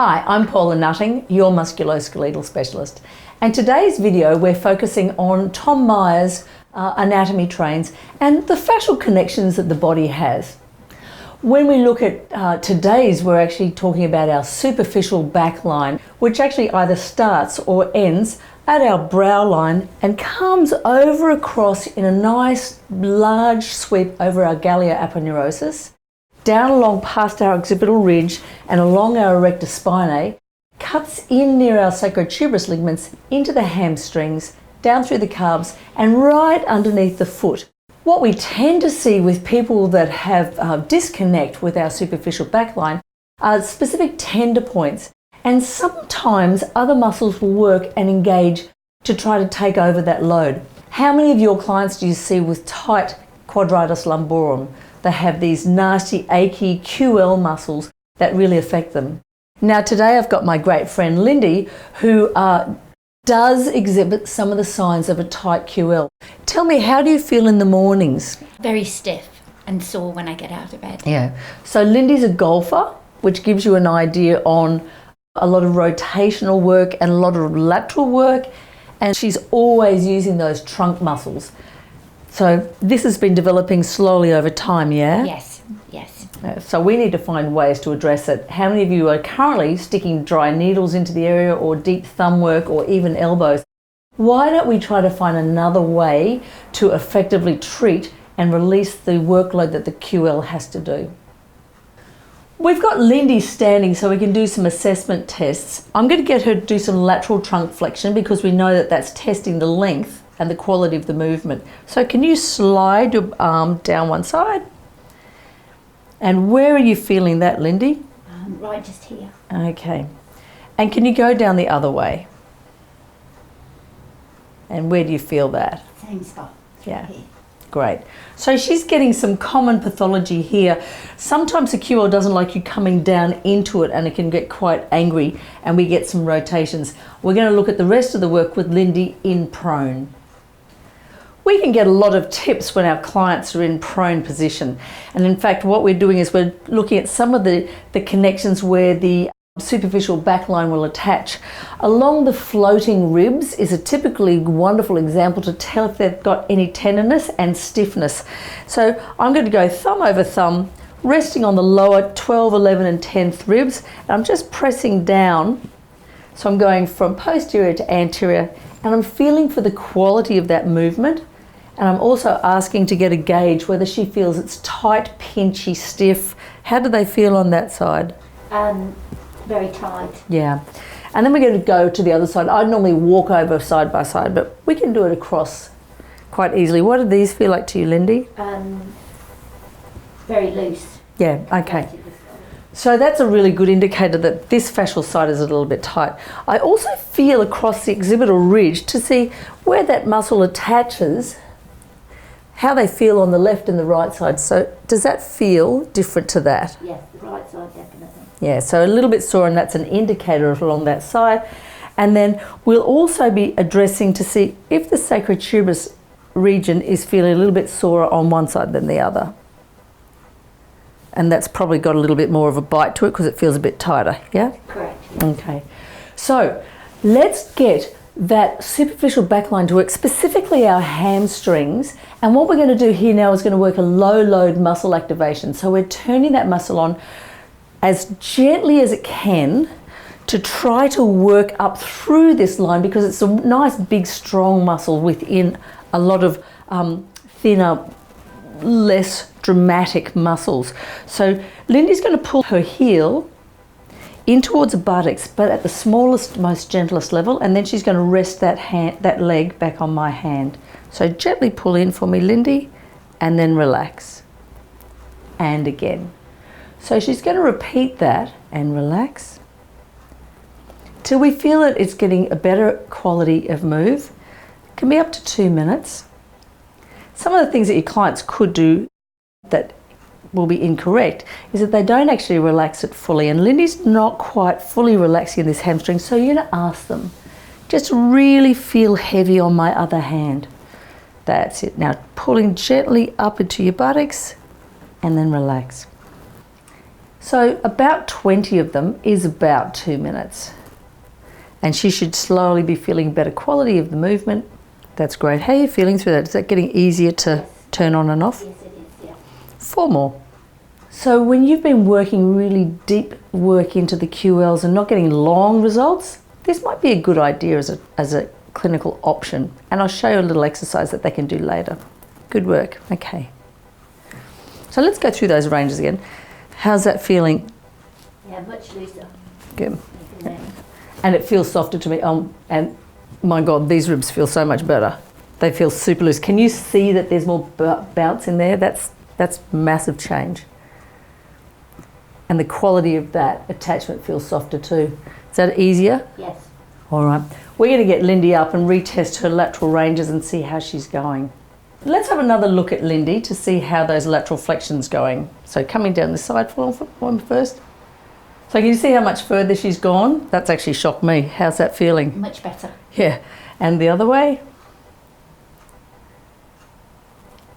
Hi, I'm Paula Nutting, your musculoskeletal specialist. And today's video we're focusing on Tom Myers' anatomy trains and the fascial connections that the body has. When we look at today's, we're actually talking about our superficial back line, which actually either starts or ends at our brow line and comes over across in a nice large sweep over our gallia aponeurosis, down along past our occipital ridge and along our erector spinae, cuts in near our sacrotuberous ligaments into the hamstrings, down through the calves and right underneath the foot. What we tend to see with people that have disconnect with our superficial back line are specific tender points, and sometimes other muscles will work and engage to try to take over that load. How many of your clients do you see with tight quadratus lumborum? They have these nasty, achy QL muscles that really affect them. Now today I've got my great friend Lindy who does exhibit some of the signs of a tight QL. Tell me, how do you feel in the mornings? Very stiff and sore when I get out of bed. Yeah. So Lindy's a golfer, which gives you an idea on a lot of rotational work and a lot of lateral work, and she's always using those trunk muscles. So this has been developing slowly over time, yeah? Yes, yes. So we need to find ways to address it. How many of you are currently sticking dry needles into the area or deep thumb work or even elbows? Why don't we try to find another way to effectively treat and release the workload that the QL has to do? We've got Lindy standing so we can do some assessment tests. I'm going to get her to do some lateral trunk flexion because we know that that's testing the length and the quality of the movement. So can you slide your arm down one side? And where are you feeling that, Lindy? Right just here. Okay. And can you go down the other way? And where do you feel that? Same spot. Yeah. Here. Great. So she's getting some common pathology here. Sometimes the QL doesn't like you coming down into it and it can get quite angry and we get some rotations. We're going to look at the rest of the work with Lindy in prone. We can get a lot of tips when our clients are in prone position. And in fact, what we're doing is we're looking at some of the connections where the superficial back line will attach. Along the floating ribs is a typically wonderful example to tell if they've got any tenderness and stiffness. So I'm going to go thumb over thumb, resting on the lower 12, 11 and 10th ribs. And I'm just pressing down. So I'm going from posterior to anterior and I'm feeling for the quality of that movement. And I'm also asking to get a gauge whether she feels it's tight, pinchy, stiff. How do they feel on that side? Very tight. Yeah. And then we're going to go to the other side. I normally walk over side by side, but we can do it across quite easily. What do these feel like to you, Lindy? Very loose. Yeah, okay. So that's a really good indicator that this fascial side is a little bit tight. I also feel across the occipital ridge to see where that muscle attaches, how they feel on the left and the right side. So does that feel different to that? Yes, the right side definitely. Yeah, so a little bit sore, and that's an indicator along that side. And then we'll also be addressing to see if the sacrotuberous region is feeling a little bit sore on one side than the other. And that's probably got a little bit more of a bite to it because it feels a bit tighter, yeah? Correct. Okay, so let's get that superficial backline to work, specifically our hamstrings. And what we're going to do here now is going to work a low load muscle activation. So we're turning that muscle on as gently as it can to try to work up through this line because it's a nice big strong muscle within a lot of thinner, less dramatic muscles. So Lindy's going to pull her heel in towards the buttocks, but at the smallest, most gentlest level, and then she's going to rest that leg back on my hand. So gently pull in for me, Lindy, and then relax. And again. So she's going to repeat that and relax till we feel that it's getting a better quality of move. It can be up to 2 minutes. Some of the things that your clients could do that will be incorrect is that they don't actually relax it fully, and Lindy's not quite fully relaxing this hamstring, so you're going to ask them, just really feel heavy on my other hand. That's it. Now pulling gently up into your buttocks and then relax. So about 20 of them is about 2 minutes. And she should slowly be feeling better quality of the movement. That's great. How are you feeling through that? Is that getting easier to turn on and off? Yes, it is, yeah. 4 more. So when you've been working really deep work into the QLs and not getting long results, this might be a good idea as a clinical option. And I'll show you a little exercise that they can do later. Good work. Okay. So let's go through those ranges again. How's that feeling? Yeah, much looser. Good. And it feels softer to me. And my God, these ribs feel so much better. They feel super loose. Can you see that there's more bounce in there? That's massive change. And the quality of that attachment feels softer too. Is that easier? Yes. All right. We're going to get Lindy up and retest her lateral ranges and see how she's going. Let's have another look at Lindy to see how those lateral flexions going. So coming down the side one first. So can you see how much further she's gone? That's actually shocked me. How's that feeling? Much better. Yeah. And the other way?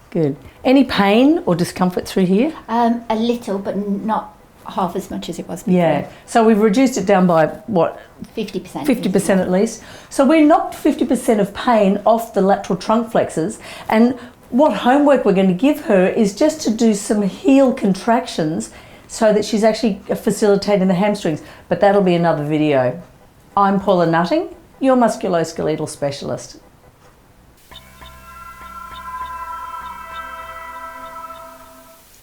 Good. Any pain or discomfort through here? A little, but not half as much as it was before. Yeah. So we've reduced it down by what? 50%. 50% at least. So we knocked 50% of pain off the lateral trunk flexors, and what homework we're going to give her is just to do some heel contractions so that she's actually facilitating the hamstrings, but that'll be another video. I'm Paula Nutting, your musculoskeletal specialist.